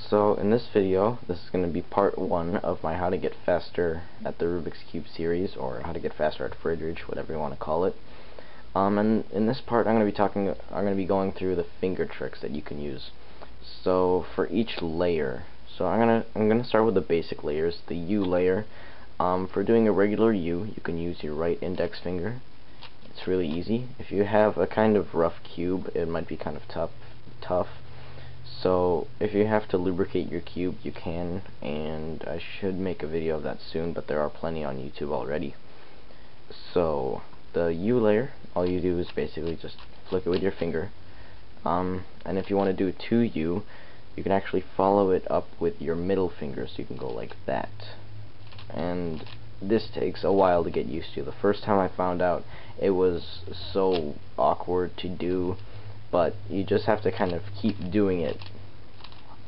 So in this video, this is going to be part 1 of my how to get faster at the Rubik's Cube series, or how to get faster at Fridrich, whatever you want to call it. And in this part, I'm going to be going through the finger tricks that you can use. So for each layer, so I'm gonna start with the basic layers. The U layer. For doing a regular U, you can use your right index finger. It's really easy. If you have a kind of rough cube, it might be kind of tough. So if you have to lubricate your cube, you can, and I should make a video of that soon, but there are plenty on YouTube already. So the U layer, all you do is basically just flick it with your finger. And if you want to do a 2U, you can actually follow it up with your middle finger, so you can go like that. And this takes a while to get used to. The first time I found out, it was so awkward to do, but you just have to kind of keep doing it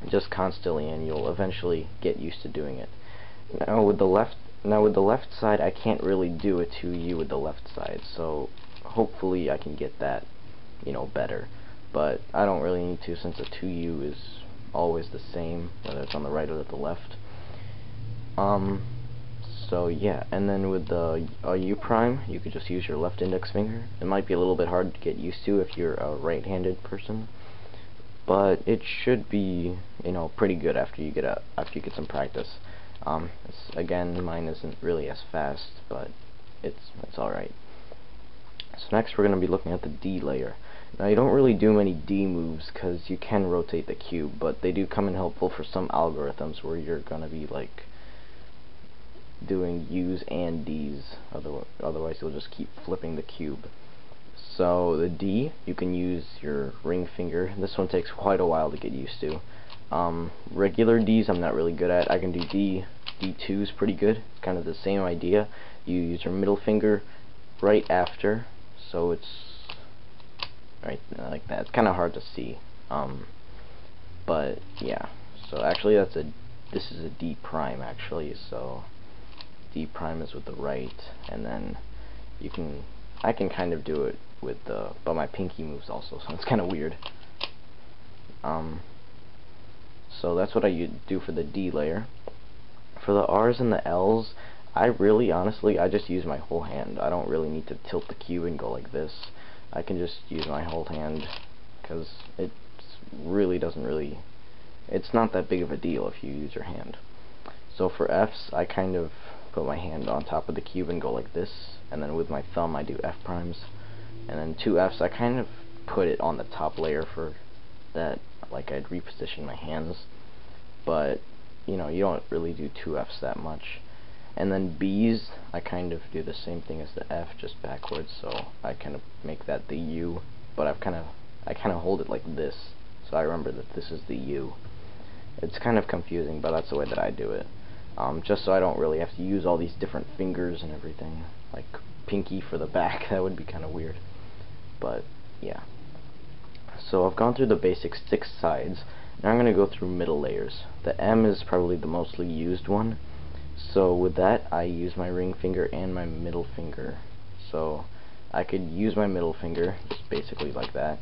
just constantly, and you'll eventually get used to doing it. Now with the left side, I can't really do a 2U with the left side, so hopefully I can get that, better. But I don't really need to, since a 2U is always the same, whether it's on the right or the left. So yeah, and then with the U prime, you could just use your left index finger. It might be a little bit hard to get used to if you're a right-handed person, but it should be, pretty good after you get some practice. Again, mine isn't really as fast, but it's all right. So next, we're going to be looking at the D layer. Now, you don't really do many D moves because you can rotate the cube, but they do come in helpful for some algorithms where you're going to be like doing U's and D's, otherwise you'll just keep flipping the cube. So the D, you can use your ring finger. This one takes quite a while to get used to. Regular D's I'm not really good at. I can do D2 is pretty good. It's kind of the same idea. You use your middle finger right after, so it's right like that. It's kind of hard to see, but yeah. So actually this is a D prime actually, so D prime is with the right, and then I can kind of do it with but my pinky moves also, so it's kind of weird. So that's what I do for the D layer. For the R's and the L's, honestly, I just use my whole hand. I don't really need to tilt the cube and go like this. I can just use my whole hand, because it really it's not that big of a deal if you use your hand. So for F's, I kind of put my hand on top of the cube and go like this, and then with my thumb I do F primes, and then 2 F's I kind of put it on the top layer for that, like I'd reposition my hands, but you don't really do 2 F's that much. And then B's, I kind of do the same thing as the F, just backwards, so I kind of make that the U, but I kind of hold it like this, so I remember that this is the U. It's kind of confusing, but that's the way that I do it. Just so I don't really have to use all these different fingers and everything, like pinky for the back. That would be kind of weird, but yeah. So I've gone through the basic 6 sides. Now I'm going to go through middle layers. The M is probably the mostly used one, so with that I use my ring finger and my middle finger. So I could use my middle finger just basically like that,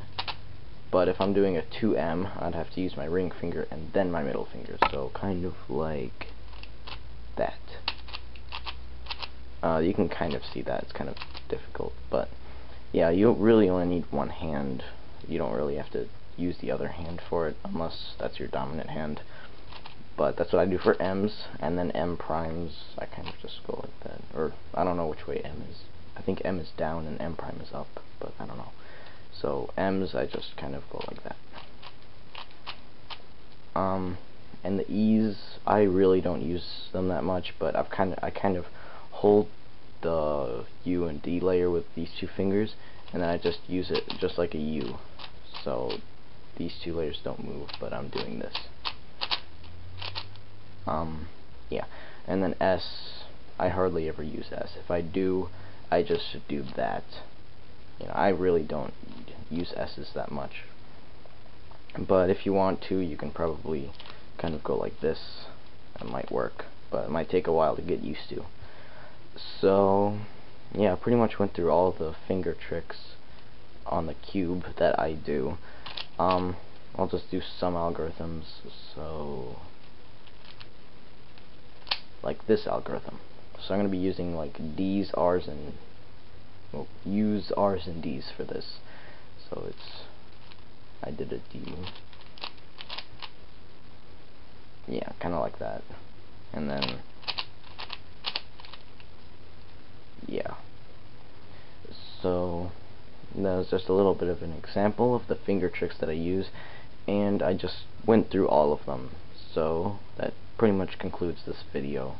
but if I'm doing a 2M, I'd have to use my ring finger and then my middle finger, so kind of like that. You can kind of see that. It's kind of difficult, but yeah, you really only need one hand. You don't really have to use the other hand for it unless that's your dominant hand. But that's what I do for M's, and then M primes I kind of just go like that, or I don't know which way M is. I think M is down and M prime is up, but I don't know. So M's I just kind of go like that. And the E's, I really don't use them that much, but I kind of hold the U and D layer with these 2 fingers, and then I just use it just like a U. So these 2 layers don't move, but I'm doing this. Yeah. And then S, I hardly ever use S. If I do, I just do that. I really don't use S's that much. But if you want to, you can probably kind of go like this. It might work, but it might take a while to get used to. So yeah, I pretty much went through all the finger tricks on the cube that I do. I'll just do some algorithms. So like this algorithm. So I'm going to be using like D's, R's, and well, use R's and D's for this. So it's, I did a D. Yeah, kind of like that. And then, yeah. So that was just a little bit of an example of the finger tricks that I use, and I just went through all of them. So that pretty much concludes this video.